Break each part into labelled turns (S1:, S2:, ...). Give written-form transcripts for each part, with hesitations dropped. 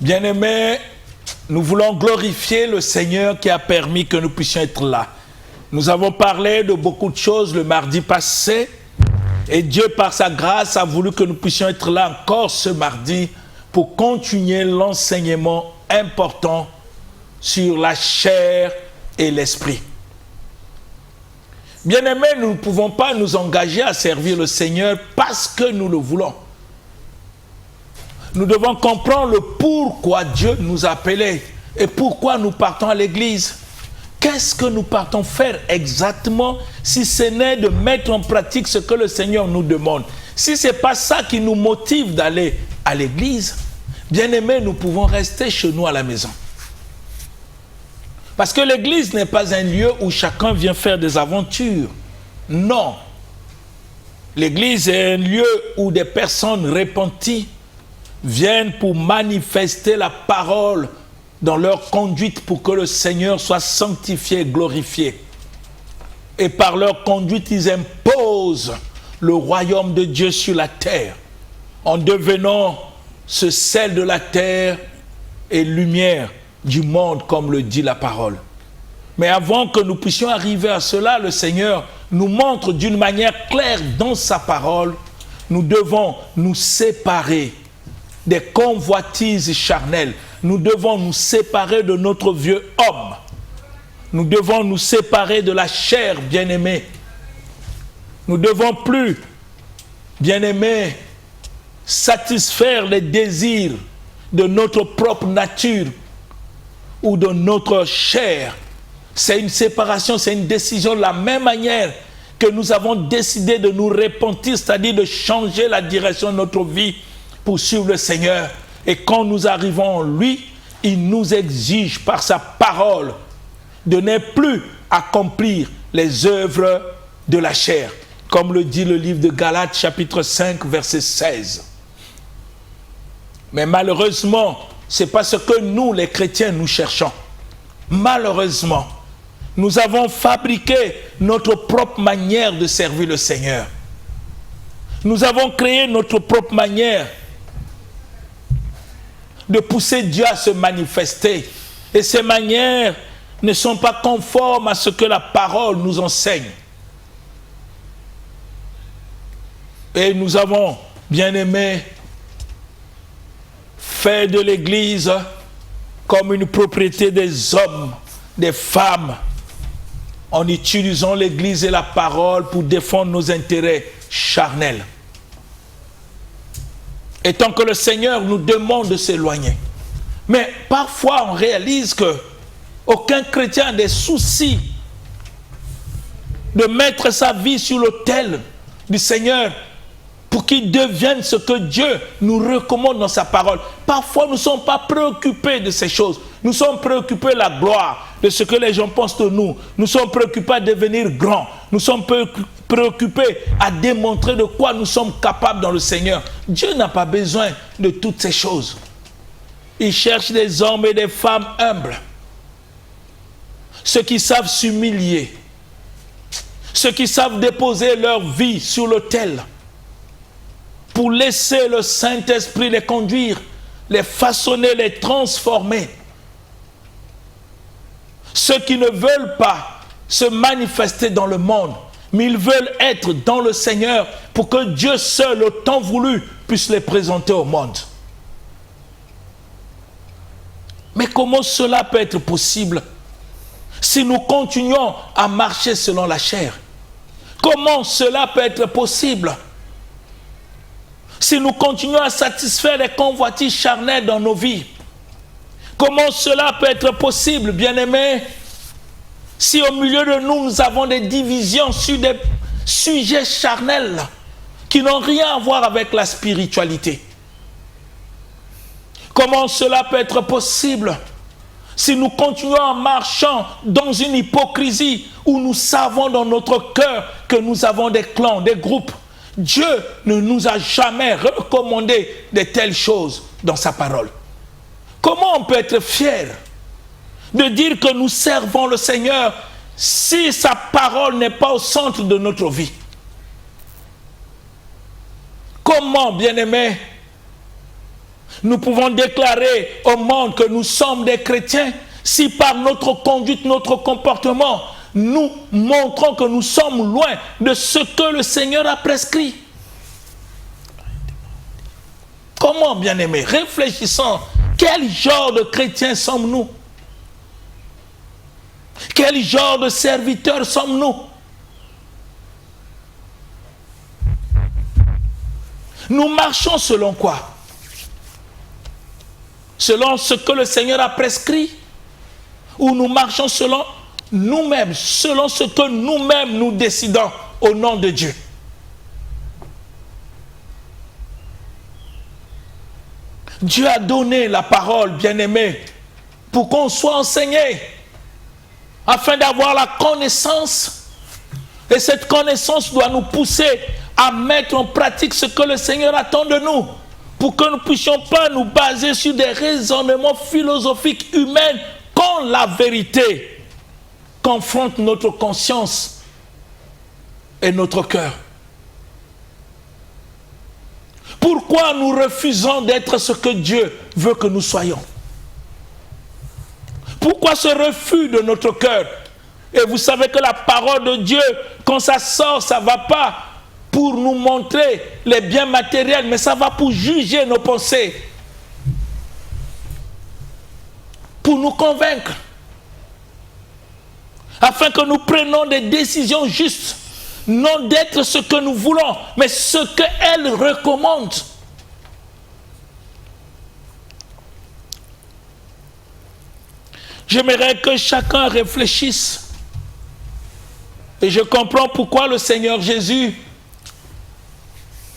S1: Bien-aimés, nous voulons glorifier le Seigneur qui a permis que nous puissions être là. Nous avons parlé de beaucoup de choses le mardi passé et Dieu, par sa grâce, a voulu que nous puissions être là encore ce mardi pour continuer l'enseignement important sur la chair et l'esprit. Bien-aimés, nous ne pouvons pas nous engager à servir le Seigneur parce que nous le voulons. Nous devons comprendre le pourquoi Dieu nous a appelés et pourquoi nous partons à l'église. Qu'est-ce que nous partons faire exactement si ce n'est de mettre en pratique ce que le Seigneur nous demande? Si ce n'est pas ça qui nous motive d'aller à l'église, bien aimés, nous pouvons rester chez nous à la maison. Parce que l'église n'est pas un lieu où chacun vient faire des aventures. Non. L'église est un lieu où des personnes repenties viennent pour manifester la parole dans leur conduite pour que le Seigneur soit sanctifié et glorifié. Et par leur conduite, ils imposent le royaume de Dieu sur la terre en devenant ce sel de la terre et lumière du monde, comme le dit la parole. Mais avant que nous puissions arriver à cela, le Seigneur nous montre d'une manière claire dans sa parole, nous devons nous séparer des convoitises charnelles. Nous devons nous séparer de notre vieux homme. Nous devons nous séparer de la chair, bien-aimée. Nous ne devons plus, bien-aimés, satisfaire les désirs de notre propre nature ou de notre chair. C'est une séparation, c'est une décision de la même manière que nous avons décidé de nous repentir, c'est-à-dire de changer la direction de notre vie pour suivre le Seigneur. Et quand nous arrivons en lui, il nous exige par sa parole de ne plus accomplir les œuvres de la chair, comme le dit le livre de Galates chapitre 5 verset 16. Mais malheureusement, c'est pas ce que nous les chrétiens nous cherchons. Malheureusement, nous avons fabriqué notre propre manière de servir le Seigneur. Nous avons créé notre propre manière de pousser Dieu à se manifester. Et ces manières ne sont pas conformes à ce que la parole nous enseigne. Et nous avons, bien aimé, fait de l'Église comme une propriété des hommes, des femmes, en utilisant l'Église et la parole pour défendre nos intérêts charnels. Et tant que le Seigneur nous demande de s'éloigner. Mais parfois on réalise que aucun chrétien a des soucis de mettre sa vie sur l'autel du Seigneur pour qu'il devienne ce que Dieu nous recommande dans sa parole. Parfois nous ne sommes pas préoccupés de ces choses. Nous sommes préoccupés de la gloire, de ce que les gens pensent de nous. Nous sommes préoccupés à devenir grands. Nous sommes préoccupés à démontrer de quoi nous sommes capables dans le Seigneur. Dieu n'a pas besoin de toutes ces choses. Il cherche des hommes et des femmes humbles. Ceux qui savent s'humilier. Ceux qui savent déposer leur vie sur l'autel pour laisser le Saint-Esprit les conduire, les façonner, les transformer. Ceux qui ne veulent pas se manifester dans le monde, mais ils veulent être dans le Seigneur pour que Dieu seul, au temps voulu, puisse les présenter au monde. Mais comment cela peut être possible si nous continuons à marcher selon la chair? Comment cela peut être possible si nous continuons à satisfaire les convoitises charnelles dans nos vies? Comment cela peut être possible, bien-aimés, si au milieu de nous, nous avons des divisions sur des sujets charnels qui n'ont rien à voir avec la spiritualité? Comment cela peut être possible si nous continuons en marchant dans une hypocrisie où nous savons dans notre cœur que nous avons des clans, des groupes? Dieu ne nous a jamais recommandé de telles choses dans sa parole. Comment on peut être fier de dire que nous servons le Seigneur si sa parole n'est pas au centre de notre vie? Comment, bien-aimés, Nous pouvons déclarer au monde que nous sommes des chrétiens si par notre conduite, notre comportement, nous montrons que nous sommes loin de ce que le Seigneur a prescrit. Comment, bien-aimés, réfléchissons, quel genre de chrétiens sommes-nous? Quel genre de serviteurs sommes-nous? Nous marchons selon quoi? Selon ce que le Seigneur a prescrit? Ou nous marchons selon nous-mêmes, selon ce que nous-mêmes nous décidons au nom de Dieu? Dieu a donné la parole, bien-aimé, pour qu'on soit enseigné, afin d'avoir la connaissance. Et cette connaissance doit nous pousser à mettre en pratique ce que le Seigneur attend de nous, pour que nous ne puissions pas nous baser sur des raisonnements philosophiques humains quand la vérité confronte notre conscience et notre cœur. Pourquoi nous refusons d'être ce que Dieu veut que nous soyons? Pourquoi ce refus de notre cœur? Et vous savez que la parole de Dieu, quand ça sort, ça ne va pas pour nous montrer les biens matériels, mais ça va pour juger nos pensées, pour nous convaincre, afin que nous prenions des décisions justes, non d'être ce que nous voulons, mais ce qu'elle recommande. J'aimerais que chacun réfléchisse. Et je comprends pourquoi le Seigneur Jésus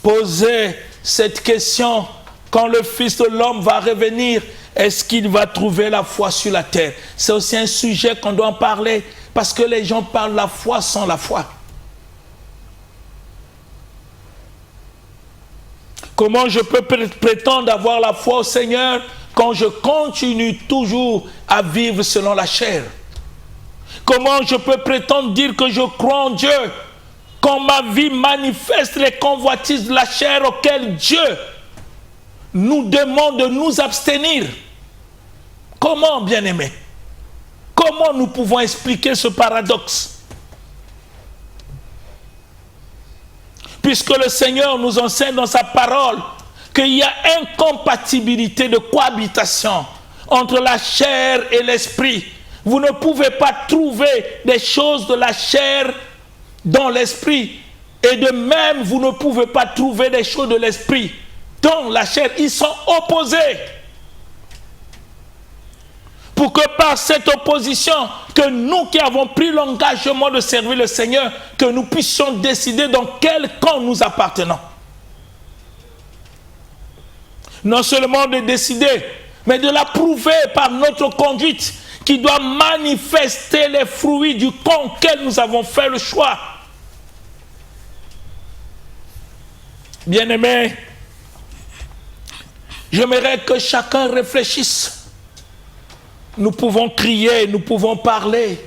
S1: posait cette question: quand le Fils de l'homme va revenir, est-ce qu'il va trouver la foi sur la terre? C'est aussi un sujet qu'on doit en parler, parce que les gens parlent la foi sans la foi. Comment je peux prétendre avoir la foi au Seigneur quand je continue toujours à vivre selon la chair? Comment je peux prétendre dire que je crois en Dieu quand ma vie manifeste les convoitises de la chair auxquelles Dieu nous demande de nous abstenir? Comment, bien-aimés? Comment nous pouvons expliquer ce paradoxe? Puisque le Seigneur nous enseigne dans sa parole qu'il y a incompatibilité de cohabitation entre la chair et l'esprit. Vous ne pouvez pas trouver des choses de la chair dans l'esprit. Et de même, vous ne pouvez pas trouver des choses de l'esprit dans la chair. Ils sont opposés. Pour que par cette opposition, que nous qui avons pris l'engagement de servir le Seigneur, que nous puissions décider dans quel camp nous appartenons. Non seulement de décider, mais de l'approuver par notre conduite, qui doit manifester les fruits du camp auquel nous avons fait le choix. Bien-aimés, j'aimerais que chacun réfléchisse. Nous pouvons crier, nous pouvons parler,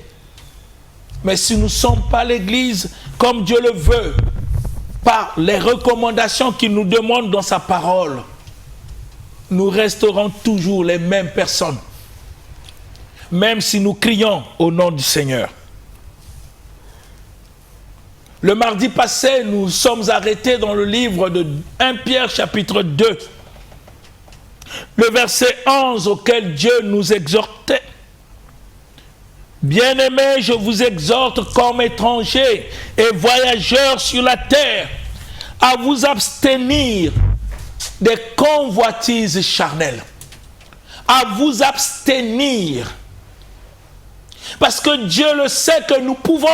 S1: mais si nous ne sommes pas l'Église comme Dieu le veut, par les recommandations qu'il nous demande dans sa parole, nous resterons toujours les mêmes personnes, même si nous crions au nom du Seigneur. Le mardi passé, nous sommes arrêtés dans le livre de 1 Pierre chapitre 2, le verset 11 auquel Dieu nous exhortait. Bien-aimés, je vous exhorte comme étrangers et voyageurs sur la terre à vous abstenir des convoitises charnelles. À vous abstenir. Parce que Dieu le sait que nous pouvons.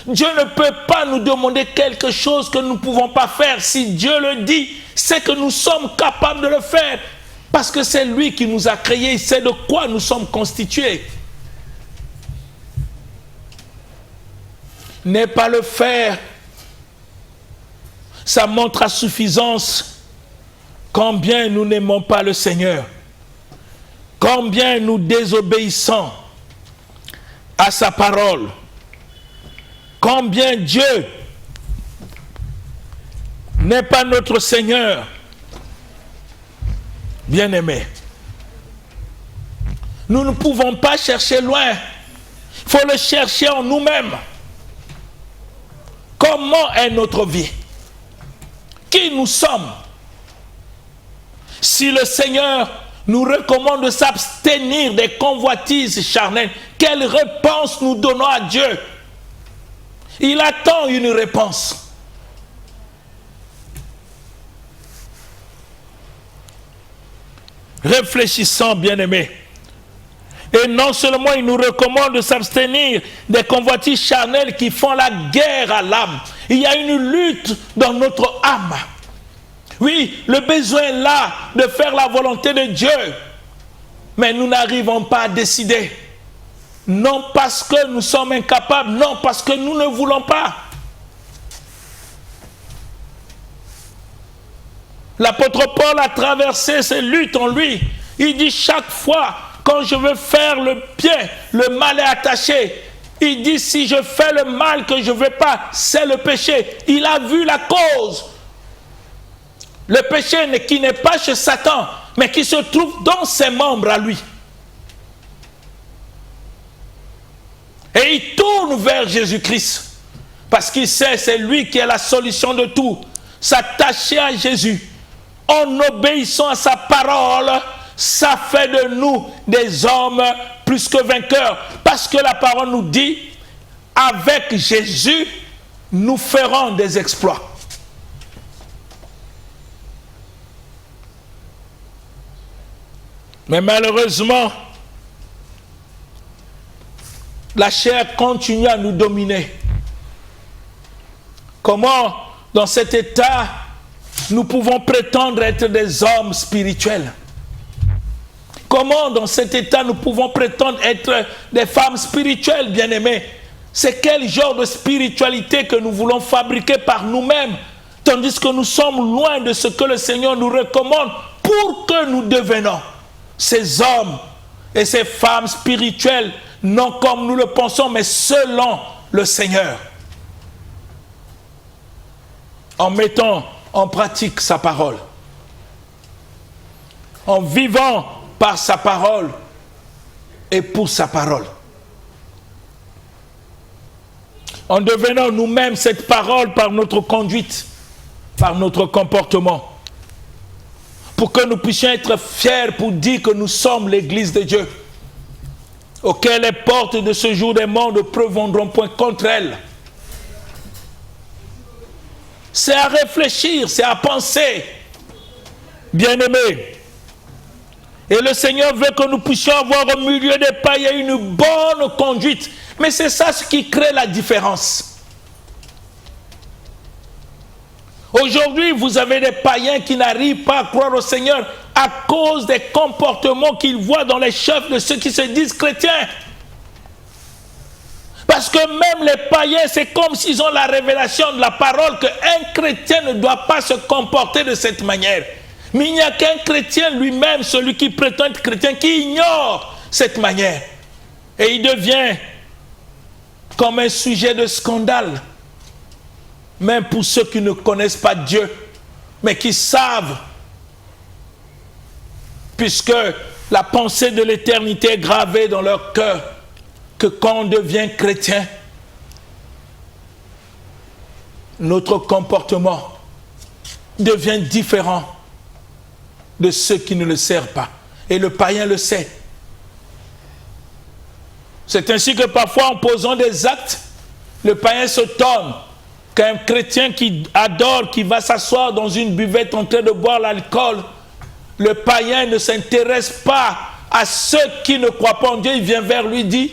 S1: Dieu ne peut pas nous demander quelque chose que nous ne pouvons pas faire. Si Dieu le dit, c'est que nous sommes capables de le faire. Parce que c'est lui qui nous a créés, il sait de quoi nous sommes constitués. Ne pas le faire, ça montre à suffisance combien nous n'aimons pas le Seigneur, combien nous désobéissons à sa parole, combien Dieu n'est pas notre Seigneur. Bien-aimés, nous ne pouvons pas chercher loin. Il faut le chercher en nous-mêmes. Comment est notre vie? Qui nous sommes? Si le Seigneur nous recommande de s'abstenir des convoitises charnelles, quelle réponse nous donnons à Dieu? Il attend une réponse. Réfléchissons, bien-aimés. Et non seulement il nous recommande de s'abstenir des convoitises charnelles qui font la guerre à l'âme. Il y a une lutte dans notre âme. Oui, le besoin est là de faire la volonté de Dieu. Mais nous n'arrivons pas à décider. Non parce que nous sommes incapables, non parce que nous ne voulons pas. L'apôtre Paul a traversé ces luttes en lui. Il dit chaque fois, quand je veux faire le bien, le mal est attaché. Il dit si je fais le mal que je ne veux pas, c'est le péché. Il a vu la cause. Le péché qui n'est pas chez Satan, mais qui se trouve dans ses membres à lui. Et il tourne vers Jésus-Christ. Parce qu'il sait, c'est lui qui est la solution de tout. S'attacher à Jésus, en obéissant à sa parole, ça fait de nous des hommes plus que vainqueurs. Parce que la parole nous dit, avec Jésus, nous ferons des exploits. Mais malheureusement, la chair continue à nous dominer. Comment, dans cet état, nous pouvons prétendre être des hommes spirituels? Comment, dans cet état, nous pouvons prétendre être des femmes spirituelles, bien-aimées? C'est quel genre de spiritualité que nous voulons fabriquer par nous-mêmes, tandis que nous sommes loin de ce que le Seigneur nous recommande pour que nous devenions ces hommes et ces femmes spirituelles, non comme nous le pensons, mais selon le Seigneur. En mettant en pratique sa parole. En vivant par sa parole et pour sa parole. En devenant nous-mêmes cette parole par notre conduite, par notre comportement. Pour que nous puissions être fiers pour dire que nous sommes l'Église de Dieu, auquel les portes de ce jour des morts ne prévaudront point contre elle. C'est à réfléchir, c'est à penser, bien-aimés. Et le Seigneur veut que nous puissions avoir au milieu des païens une bonne conduite. Mais c'est ça ce qui crée la différence. Aujourd'hui, vous avez des païens qui n'arrivent pas à croire au Seigneur à cause des comportements qu'ils voient dans les chefs de ceux qui se disent chrétiens. Parce que même les païens, c'est comme s'ils ont la révélation de la parole qu'un chrétien ne doit pas se comporter de cette manière. Mais il n'y a qu'un chrétien lui-même, celui qui prétend être chrétien, qui ignore cette manière. Et il devient comme un sujet de scandale. Même pour ceux qui ne connaissent pas Dieu, mais qui savent, puisque la pensée de l'éternité est gravée dans leur cœur, que quand on devient chrétien, notre comportement devient différent de ceux qui ne le servent pas. Et le païen le sait. C'est ainsi que parfois, en posant des actes, le païen se tourne. Qu'un chrétien qui adore, qui va s'asseoir dans une buvette en train de boire l'alcool, le païen ne s'intéresse pas à ceux qui ne croient pas en Dieu. Il vient vers lui et dit,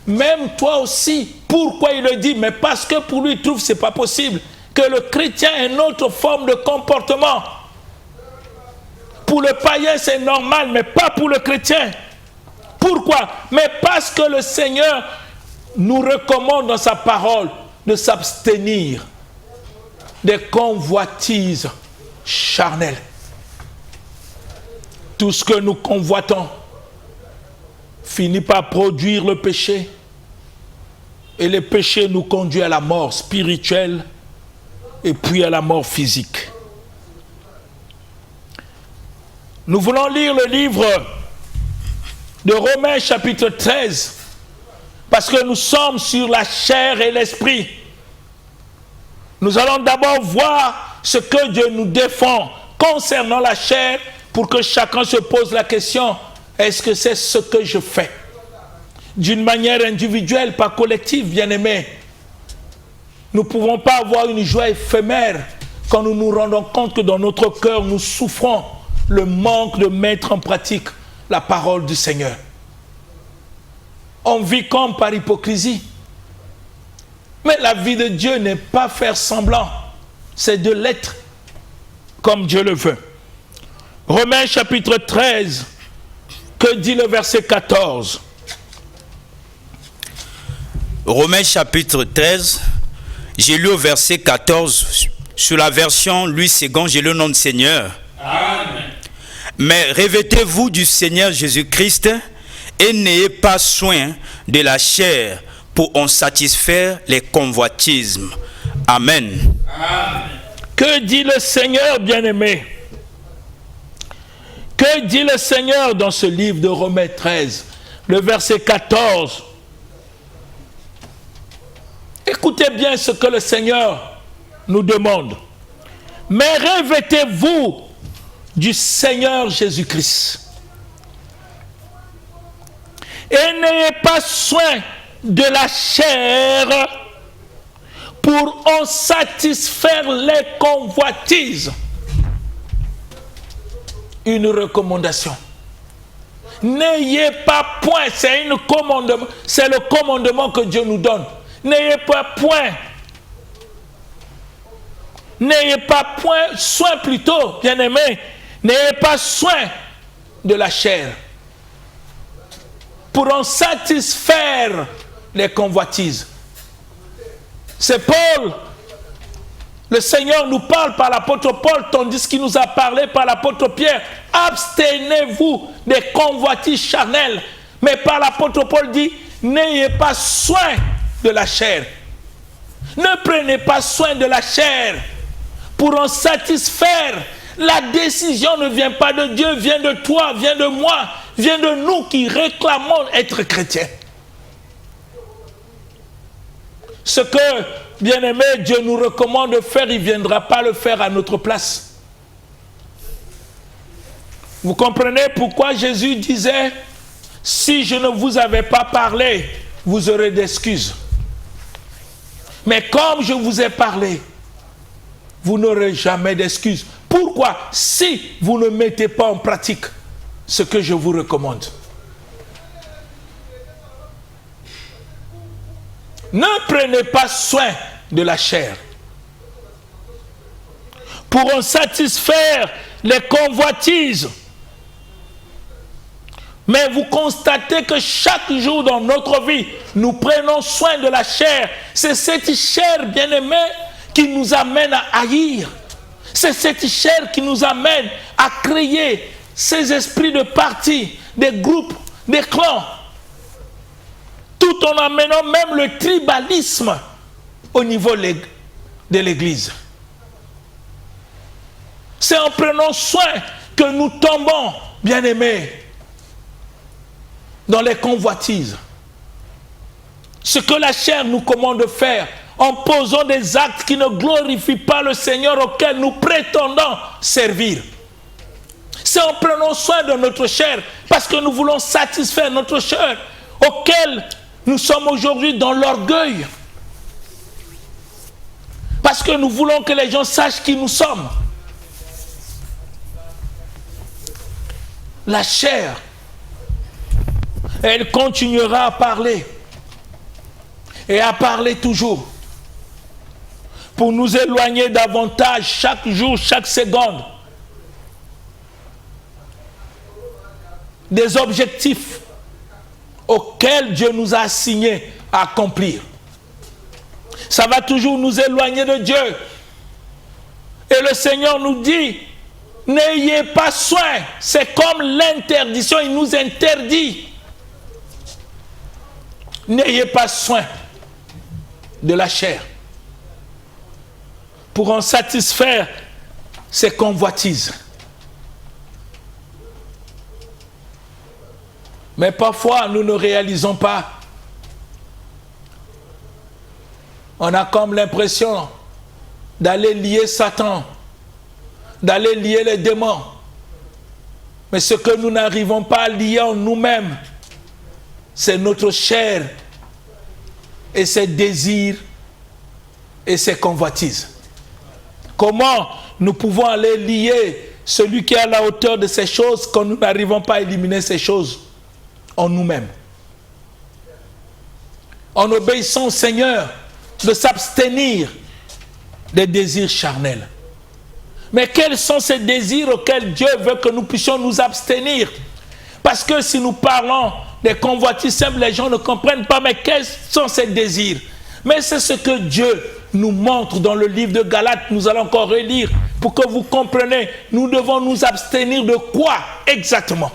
S1: même toi aussi. Pourquoi il le dit? Mais parce que pour lui, il trouve que ce n'est pas possible. Que le chrétien ait une autre forme de comportement. Pour le païen, c'est normal, mais pas pour le chrétien. Pourquoi? Mais parce que le Seigneur nous recommande dans sa parole de s'abstenir des convoitises charnelles. Tout ce que nous convoitons finit par produire le péché. Et le péché nous conduit à la mort spirituelle et puis à la mort physique. Nous voulons lire le livre de Romains chapitre 13, parce que nous sommes sur la chair et l'esprit. Nous allons d'abord voir ce que Dieu nous défend concernant la chair, pour que chacun se pose la question, est-ce que c'est ce que je fais? D'une manière individuelle, pas collective, bien-aimés. Nous ne pouvons pas avoir une joie éphémère quand nous nous rendons compte que dans notre cœur, nous souffrons le manque de mettre en pratique la parole du Seigneur. On vit comme par hypocrisie. Mais la vie de Dieu n'est pas faire semblant, c'est de l'être comme Dieu le veut. Romains chapitre 13, que dit le verset 14?
S2: Romains chapitre 13, j'ai lu au verset 14, sur la version Louis II, j'ai le nom du Seigneur.
S1: Amen.
S2: Mais revêtez-vous du Seigneur Jésus-Christ et n'ayez pas soin de la chair pour en satisfaire les convoitismes. Amen.
S1: Amen. Que dit le Seigneur, bien-aimé? Que dit le Seigneur dans ce livre de Romains 13, le verset 14? Écoutez bien ce que le Seigneur nous demande. Mais revêtez-vous du Seigneur Jésus-Christ. Et n'ayez pas soin de la chair pour en satisfaire les convoitises. Une recommandation. N'ayez pas point, c'est le commandement que Dieu nous donne. N'ayez pas point soin plutôt, bien-aimés, n'ayez pas soin de la chair pour en satisfaire les convoitises. C'est Paul, le Seigneur nous parle par l'apôtre Paul, tandis qu'il nous a parlé par l'apôtre Pierre. Abstenez-vous des convoitises charnelles. Mais par l'apôtre Paul dit, n'ayez pas soin de la chair. Ne prenez pas soin de la chair pour en satisfaire. La décision ne vient pas de Dieu, vient de toi, vient de moi, vient de nous qui réclamons être chrétiens. Ce que, bien-aimé, Dieu nous recommande de faire, il ne viendra pas le faire à notre place. Vous comprenez pourquoi Jésus disait, si je ne vous avais pas parlé, vous aurez d'excuses. Mais comme je vous ai parlé, vous n'aurez jamais d'excuses. Pourquoi? Si vous ne mettez pas en pratique ce que je vous recommande. Ne prenez pas soin de la chair pour en satisfaire les convoitises. Mais vous constatez que chaque jour dans notre vie, nous prenons soin de la chair. C'est cette chair, bien-aimée, qui nous amène à haïr. C'est cette chair qui nous amène à créer ces esprits de parti, des groupes, des clans, tout en amenant même le tribalisme au niveau de l'Église. C'est en prenant soin que nous tombons, bien-aimés, dans les convoitises. Ce que la chair nous commande de faire, en posant des actes qui ne glorifient pas le Seigneur auquel nous prétendons servir. C'est en prenant soin de notre chair, parce que nous voulons satisfaire notre chair, auquel nous sommes aujourd'hui dans l'orgueil. Parce que nous voulons que les gens sachent qui nous sommes. La chair, elle continuera à parler. Et à parler toujours. Pour nous éloigner davantage chaque jour, chaque seconde. Des objectifs auxquels Dieu nous a assignés à accomplir. Ça va toujours nous éloigner de Dieu. Et le Seigneur nous dit, n'ayez pas soin. C'est comme l'interdiction, il nous interdit. N'ayez pas soin de la chair pour en satisfaire ses convoitises. Mais parfois, nous ne réalisons pas. On a comme l'impression d'aller lier Satan, d'aller lier les démons. Mais ce que nous n'arrivons pas à lier en nous-mêmes, c'est notre chair et ses désirs et ses convoitises. Comment nous pouvons aller lier celui qui est à la hauteur de ces choses quand nous n'arrivons pas à éliminer ces choses en nous-mêmes? En obéissant au Seigneur, de s'abstenir des désirs charnels. Mais quels sont ces désirs auxquels Dieu veut que nous puissions nous abstenir? Parce que si nous parlons des convoitises simples, les gens ne comprennent pas, mais quels sont ces désirs? Mais c'est ce que Dieu nous montre dans le livre de Galates. Nous allons encore relire pour que vous compreniez. Nous devons nous abstenir de quoi exactement?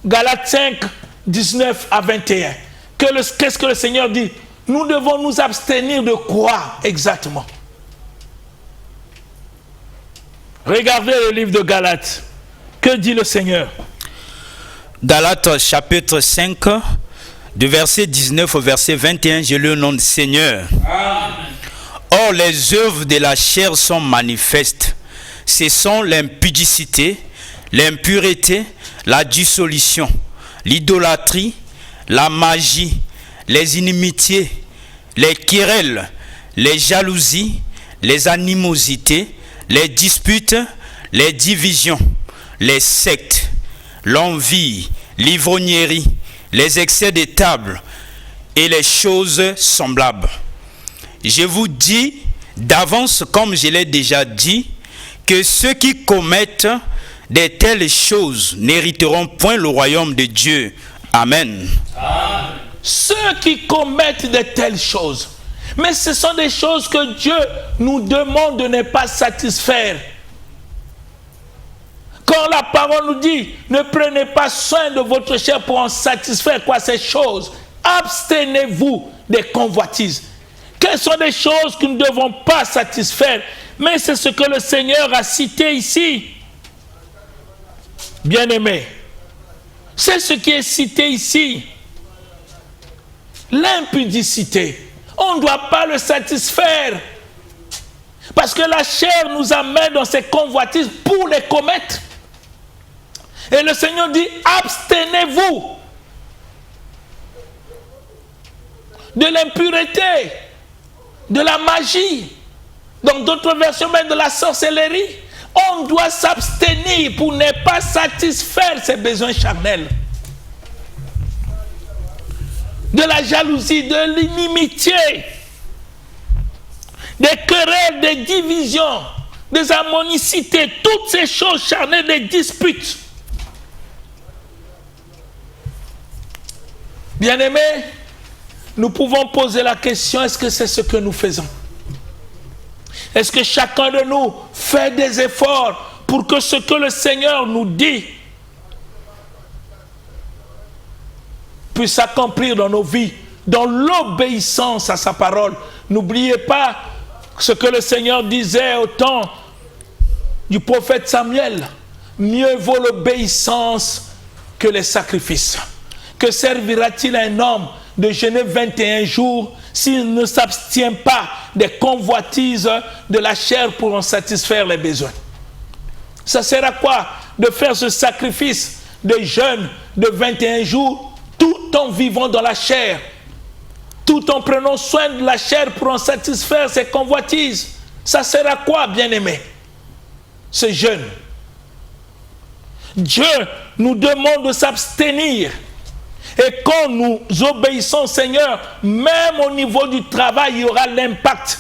S1: Galates 5, 19 à 21. Qu'est-ce que le Seigneur dit? Nous devons nous abstenir de quoi exactement? Regardez le livre de Galates. Que dit le Seigneur?
S2: Galates chapitre 5, du verset 19 au verset 21, je le nom de Seigneur. Amen. Or, les œuvres de la chair sont manifestes. Ce sont l'impudicité, l'impureté, la dissolution, l'idolâtrie, la magie, les inimitiés, les querelles, les jalousies, les animosités, les disputes, les divisions, les sectes, l'envie, l'ivrognerie, les excès de table et les choses semblables. Je vous dis d'avance, comme je l'ai déjà dit, que ceux qui commettent de telles choses n'hériteront point le royaume de Dieu. Amen.
S1: Amen. Ceux qui commettent de telles choses, mais ce sont des choses que Dieu nous demande de ne pas satisfaire. Quand la parole nous dit, ne prenez pas soin de votre chair pour en satisfaire quoi ces choses, abstenez-vous des convoitises. Quelles sont les choses que nous ne devons pas satisfaire? Mais c'est ce que le Seigneur a cité ici. Bien-aimés, c'est ce qui est cité ici. L'impudicité, on ne doit pas le satisfaire. Parce que la chair nous amène dans ces convoitises pour les commettre. Et le Seigneur dit, abstenez-vous de l'impureté, de la magie, dans d'autres versions même de la sorcellerie. On doit s'abstenir pour ne pas satisfaire ses besoins charnels. De la jalousie, de l'inimitié, des querelles, des divisions, des harmonicités, toutes ces choses charnelles, des disputes. Bien-aimés, nous pouvons poser la question, est-ce que c'est ce que nous faisons? Est-ce que chacun de nous fait des efforts pour que ce que le Seigneur nous dit puisse s'accomplir dans nos vies, dans l'obéissance à sa parole? N'oubliez pas ce que le Seigneur disait au temps du prophète Samuel. Mieux vaut l'obéissance que les sacrifices. Que servira-t-il à un homme de jeûner 21 jours s'il ne s'abstient pas des convoitises de la chair pour en satisfaire les besoins? Ça sert à quoi de faire ce sacrifice de jeûne de 21 jours tout en vivant dans la chair, tout en prenant soin de la chair pour en satisfaire ses convoitises? Ça sert à quoi, bien-aimés, ce jeûne? Dieu nous demande de s'abstenir. Et quand nous obéissons au Seigneur, même au niveau du travail, il y aura l'impact.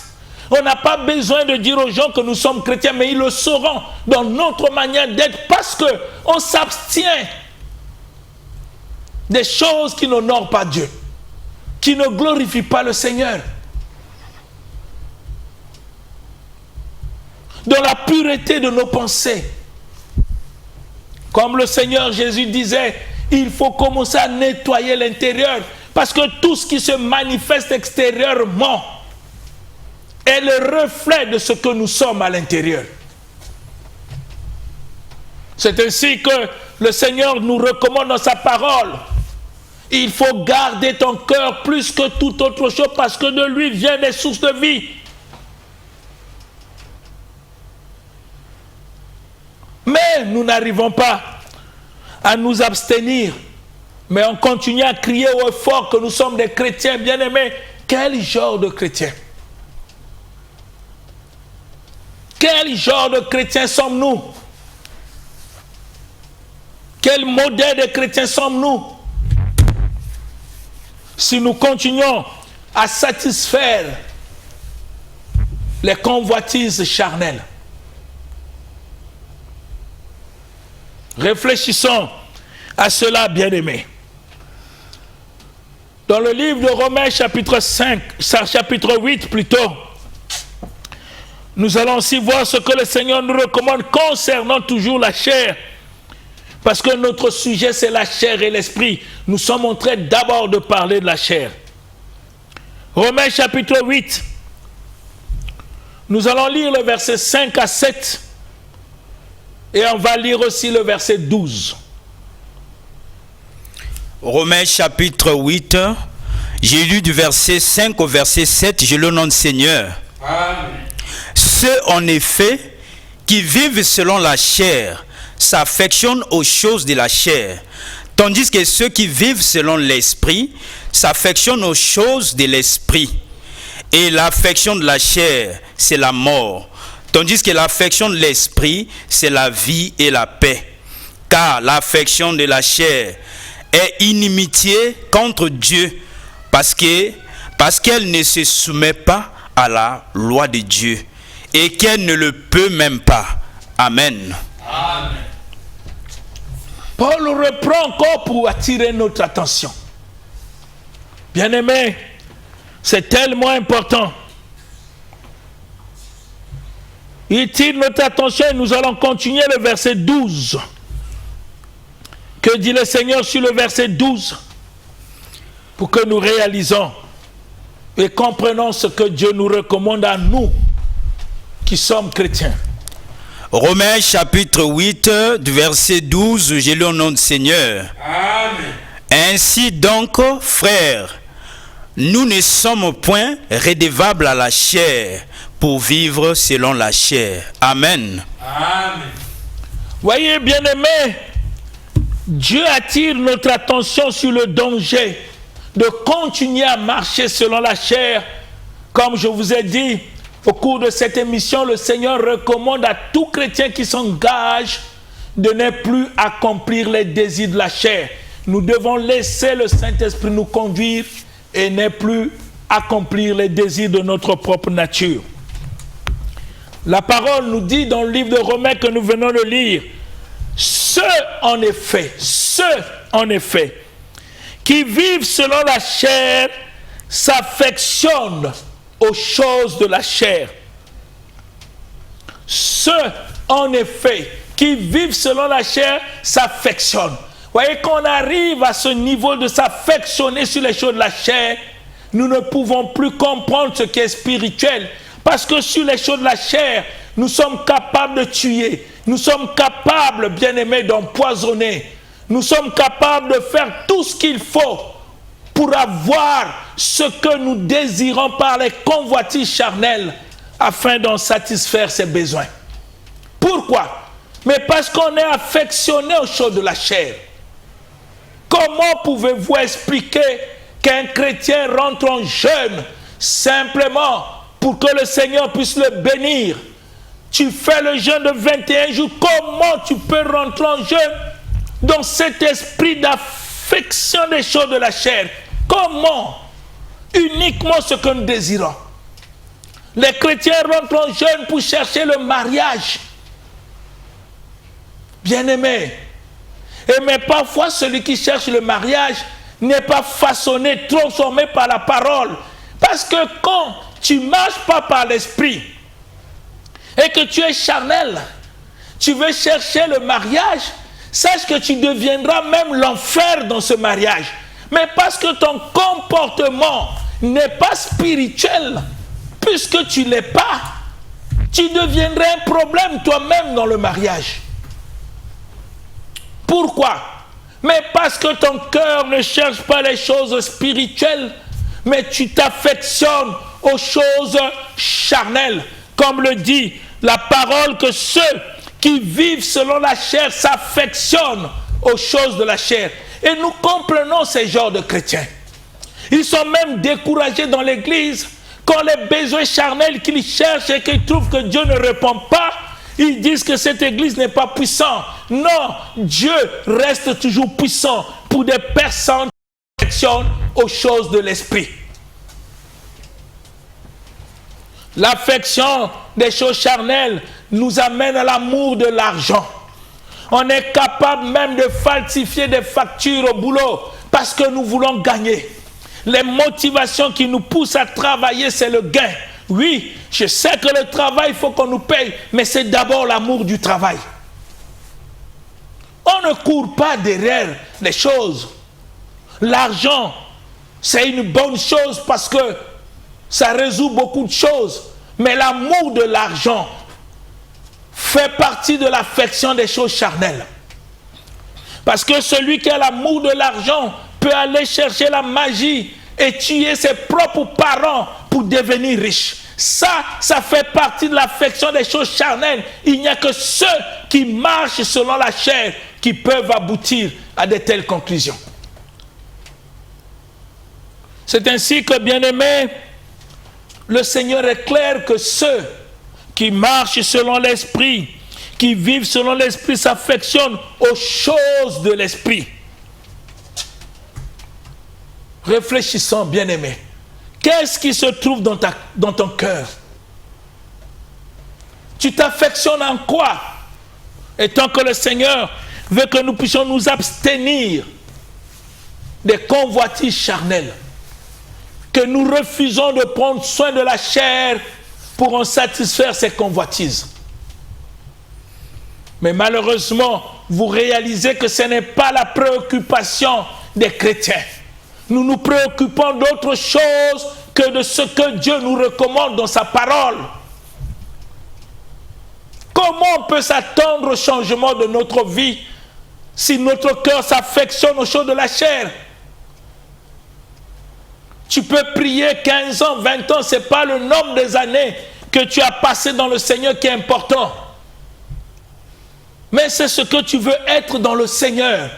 S1: On n'a pas besoin de dire aux gens que nous sommes chrétiens, mais ils le sauront dans notre manière d'être, parce qu'on s'abstient des choses qui n'honorent pas Dieu, qui ne glorifient pas le Seigneur. Dans la pureté de nos pensées. Comme le Seigneur Jésus disait, il faut commencer à nettoyer l'intérieur, parce que tout ce qui se manifeste extérieurement est le reflet de ce que nous sommes à l'intérieur. C'est ainsi que le Seigneur nous recommande dans sa parole. Il faut garder ton cœur plus que toute autre chose parce que de lui viennent les sources de vie. Mais nous n'arrivons pas à nous abstenir. Mais on continue à crier au fort que nous sommes des chrétiens bien-aimés. Quel genre de chrétiens? Quel genre de chrétiens sommes-nous? Quel modèle de chrétiens sommes-nous? Si nous continuons à satisfaire les convoitises charnelles. Réfléchissons à cela, bien-aimés. Dans le livre de Romains, chapitre 8 plutôt, nous allons aussi voir ce que le Seigneur nous recommande concernant toujours la chair. Parce que notre sujet, c'est la chair et l'esprit. Nous sommes en train d'abord de parler de la chair. Romains chapitre 8. Nous allons lire le verset 5 à 7. Et on va lire aussi le verset 12.
S2: Romains chapitre 8. J'ai lu du verset 5 au verset 7. Je le nomme Seigneur. Amen. Ceux en effet qui vivent selon la chair s'affectionnent aux choses de la chair, tandis que ceux qui vivent selon l'esprit s'affectionnent aux choses de l'esprit. Et l'affection de la chair, c'est la mort, tandis que l'affection de l'esprit, c'est la vie et la paix. Car l'affection de la chair est inimitié contre Dieu, parce qu'elle ne se soumet pas à la loi de Dieu, et qu'elle ne le peut même pas. Amen.
S1: Amen. Paul reprend encore pour attirer notre attention. Bien-aimés, c'est tellement important. Il tire notre attention et nous allons continuer le verset 12. Que dit le Seigneur sur le verset 12? Pour que nous réalisons et comprenons ce que Dieu nous recommande à nous qui sommes chrétiens.
S2: Romains chapitre 8, du verset 12, j'ai lu au nom du Seigneur. Amen. Ainsi donc, frères, nous ne sommes point redevables à la chair pour vivre selon la chair. Amen.
S1: Amen. Voyez, bien-aimés, Dieu attire notre attention sur le danger de continuer à marcher selon la chair. Comme je vous ai dit, au cours de cette émission, le Seigneur recommande à tout chrétien qui s'engage de ne plus accomplir les désirs de la chair. Nous devons laisser le Saint-Esprit nous conduire et ne plus accomplir les désirs de notre propre nature. La parole nous dit dans le livre de Romains que nous venons de lire, ceux en effet, qui vivent selon la chair s'affectionnent aux choses de la chair. Ceux, en effet, qui vivent selon la chair s'affectionnent. Voyez, quand on arrive à ce niveau de s'affectionner sur les choses de la chair, nous ne pouvons plus comprendre ce qui est spirituel. Parce que sur les choses de la chair, nous sommes capables de tuer. Nous sommes capables, bien-aimés, d'empoisonner. Nous sommes capables de faire tout ce qu'il faut pour avoir ce que nous désirons par les convoitises charnelles afin d'en satisfaire ses besoins. Pourquoi? Mais parce qu'on est affectionné aux choses de la chair. Comment pouvez-vous expliquer qu'un chrétien rentre en jeûne simplement pour que le Seigneur puisse le bénir? Tu fais le jeûne de 21 jours, comment tu peux rentrer en jeûne dans cet esprit d'affection des choses de la chair? Comment? Uniquement ce que nous désirons. Les chrétiens rentrent en jeûne pour chercher le mariage. Bien-aimés. Mais parfois, celui qui cherche le mariage n'est pas façonné, transformé par la parole. Parce que quand tu ne marches pas par l'esprit et que tu es charnel, tu veux chercher le mariage, sache que tu deviendras même l'enfer dans ce mariage. Mais parce que ton comportement n'est pas spirituel, puisque tu ne l'es pas, tu deviendrais un problème toi-même dans le mariage. Pourquoi? Mais parce que ton cœur ne cherche pas les choses spirituelles, mais tu t'affectionnes aux choses charnelles. Comme le dit la parole, que ceux qui vivent selon la chair s'affectionnent aux choses de la chair. Et nous comprenons ces genres de chrétiens. Ils sont même découragés dans l'église quand les besoins charnels qu'ils cherchent et qu'ils trouvent que Dieu ne répond pas. Ils disent que cette église n'est pas puissante. Non, Dieu reste toujours puissant pour des personnes qui s'affectionnent aux choses de l'esprit. L'affection des choses charnelles nous amène à l'amour de l'argent. On est capable même de falsifier des factures au boulot parce que nous voulons gagner. Les motivations qui nous poussent à travailler, c'est le gain. Oui, je sais que le travail, il faut qu'on nous paye, mais c'est d'abord l'amour du travail. On ne court pas derrière les choses. L'argent, c'est une bonne chose parce que ça résout beaucoup de choses. Mais l'amour de l'argent fait partie de l'affection des choses charnelles. Parce que celui qui a l'amour de l'argent peut aller chercher la magie et tuer ses propres parents pour devenir riche. Ça fait partie de l'affection des choses charnelles. Il n'y a que ceux qui marchent selon la chair qui peuvent aboutir à de telles conclusions. C'est ainsi que, bien-aimés, le Seigneur est clair que ceux qui marchent selon l'esprit, qui vivent selon l'esprit, s'affectionnent aux choses de l'esprit. Réfléchissons, bien-aimés. Qu'est-ce qui se trouve dans ton cœur? Tu t'affectionnes en quoi? Et tant que le Seigneur veut que nous puissions nous abstenir des convoitises charnelles, que nous refusons de prendre soin de la chair pour en satisfaire ces convoitises. Mais malheureusement, vous réalisez que ce n'est pas la préoccupation des chrétiens. Nous nous préoccupons d'autre chose que de ce que Dieu nous recommande dans sa parole. Comment on peut s'attendre au changement de notre vie si notre cœur s'affectionne aux choses de la chair? Tu peux prier 15 ans, 20 ans, ce n'est pas le nombre des années que tu as passé dans le Seigneur qui est important. Mais c'est ce que tu veux être dans le Seigneur.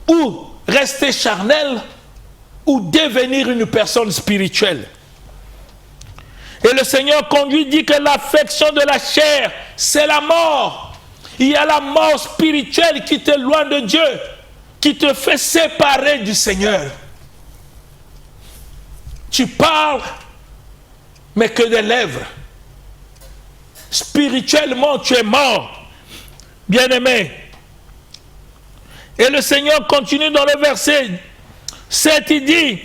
S1: Ou rester charnel, ou devenir une personne spirituelle. Et le Seigneur conduit dit que l'affection de la chair, c'est la mort. Il y a la mort spirituelle qui t'éloigne de Dieu, qui te fait séparer du Seigneur. Tu parles, mais que des lèvres. Spirituellement, tu es mort. Bien-aimé. Et le Seigneur continue dans le verset 7, il dit,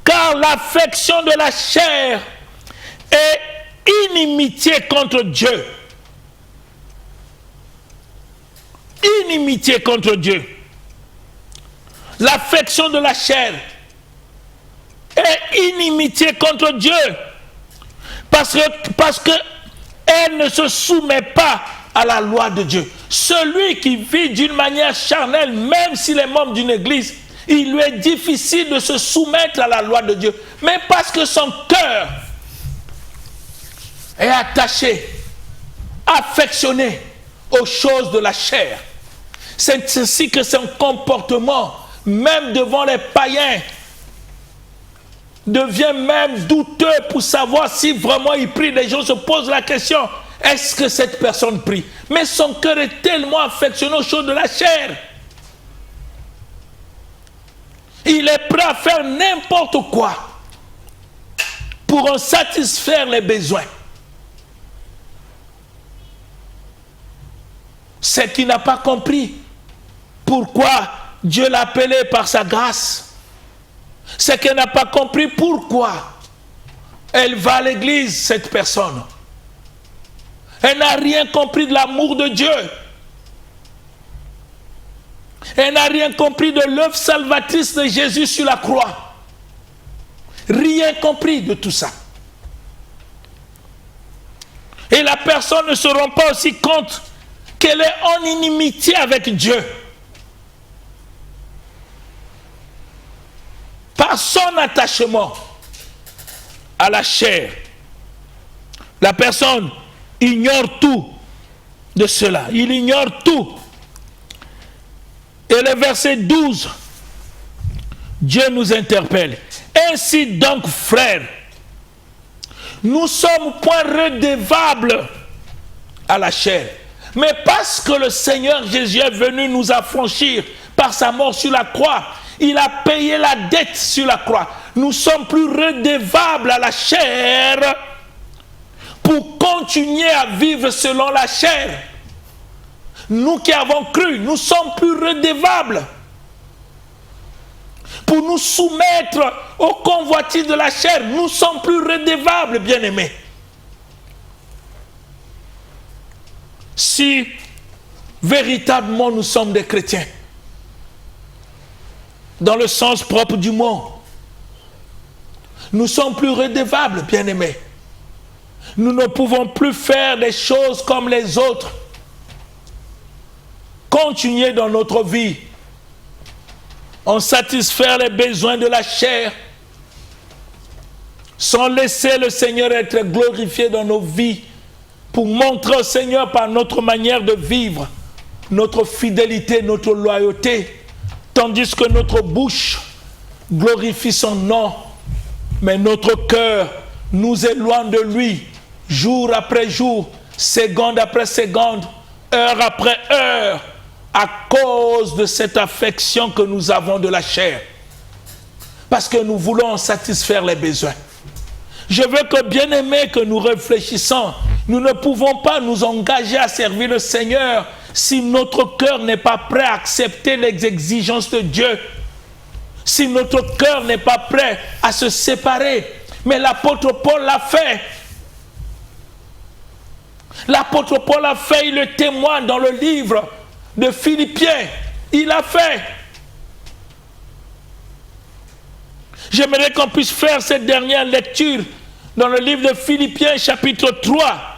S1: car l'affection de la chair est inimitié contre Dieu. Inimitié contre Dieu. L'affection de la chair est inimitié contre Dieu. Parce que elle ne se soumet pas à la loi de Dieu. Celui qui vit d'une manière charnelle, même s'il est membre d'une église, il lui est difficile de se soumettre à la loi de Dieu. Mais parce que son cœur est attaché, affectionné aux choses de la chair. C'est ainsi que son comportement, même devant les païens, devient même douteux pour savoir si vraiment il prie. Les gens se posent la question, est-ce que cette personne prie? Mais son cœur est tellement affectionné aux choses de la chair. Il est prêt à faire n'importe quoi pour en satisfaire les besoins. C'est qu'il n'a pas compris pourquoi Dieu l'a appelé par sa grâce. C'est qu'elle n'a pas compris pourquoi elle va à l'église, cette personne. Elle n'a rien compris de l'amour de Dieu. Elle n'a rien compris de l'œuvre salvatrice de Jésus sur la croix. Rien compris de tout ça. Et la personne ne se rend pas aussi compte qu'elle est en inimitié avec Dieu. par son attachement à la chair. La personne ignore tout de cela. Il ignore tout. Et le verset 12, Dieu nous interpelle. Ainsi donc, frères, nous sommes point redevables à la chair. Mais parce que le Seigneur Jésus est venu nous affranchir par sa mort sur la croix, il a payé la dette sur la croix. Nous sommes plus redevables à la chair pour continuer à vivre selon la chair. Nous qui avons cru, nous sommes plus redevables pour nous soumettre aux convoitises de la chair. Nous sommes plus redevables, bien-aimés. Si véritablement nous sommes des chrétiens, dans le sens propre du mot, nous sommes plus redevables, bien-aimés. Nous ne pouvons plus faire des choses comme les autres. Continuer dans notre vie, en satisfaire les besoins de la chair, sans laisser le Seigneur être glorifié dans nos vies, pour montrer au Seigneur par notre manière de vivre, notre fidélité, notre loyauté, tandis que notre bouche glorifie son nom, mais notre cœur nous éloigne de lui, jour après jour, seconde après seconde, heure après heure, à cause de cette affection que nous avons de la chair. Parce que nous voulons satisfaire les besoins. Je veux que, bien-aimés, que nous réfléchissons. Nous ne pouvons pas nous engager à servir le Seigneur si notre cœur n'est pas prêt à accepter les exigences de Dieu. Si notre cœur n'est pas prêt à se séparer. Mais l'apôtre Paul l'a fait. L'apôtre Paul l'a fait, il le témoigne dans le livre de Philippiens. Il l'a fait. J'aimerais qu'on puisse faire cette dernière lecture dans le livre de Philippiens, chapitre 3.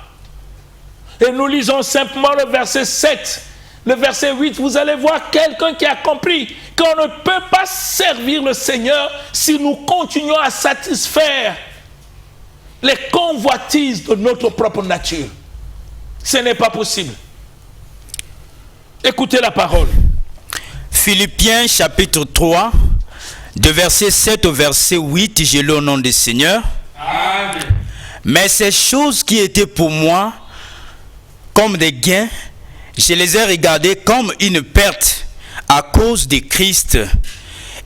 S1: Et nous lisons simplement le verset 7. Le verset 8, vous allez voir quelqu'un qui a compris qu'on ne peut pas servir le Seigneur si nous continuons à satisfaire les convoitises de notre propre nature. Ce n'est pas possible. Écoutez la parole.
S2: Philippiens chapitre 3, de verset 7 au verset 8, j'ai lu au nom du Seigneur. Amen. Mais ces choses qui étaient pour moi comme des gains, je les ai regardées comme une perte à cause de Christ.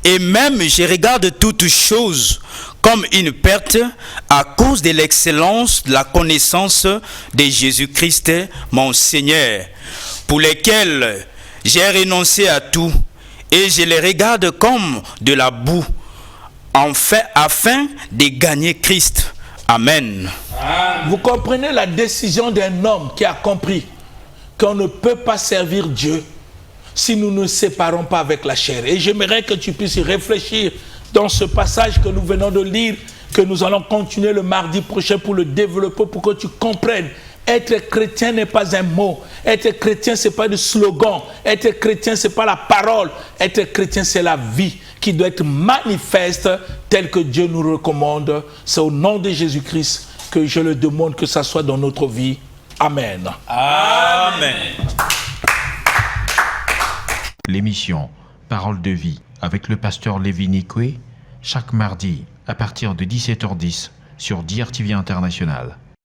S2: Et même je regarde toutes choses comme une perte à cause de l'excellence de la connaissance de Jésus-Christ, mon Seigneur, pour lesquels j'ai renoncé à tout, et je les regarde comme de la boue, afin de gagner Christ. Amen.
S1: Vous comprenez la décision d'un homme qui a compris qu'on ne peut pas servir Dieu si nous ne nous séparons pas avec la chair. Et j'aimerais que tu puisses y réfléchir dans ce passage que nous venons de lire, que nous allons continuer le mardi prochain pour le développer, pour que tu comprennes. Être chrétien n'est pas un mot. Être chrétien, ce n'est pas du slogan. Être chrétien, ce n'est pas la parole. Être chrétien, c'est la vie qui doit être manifeste telle que Dieu nous recommande. C'est au nom de Jésus-Christ que je le demande que ça soit dans notre vie. Amen.
S2: Amen.
S3: L'émission Parole de vie avec le pasteur Lévi Nikwe, chaque mardi à partir de 17h10 sur DRTV International.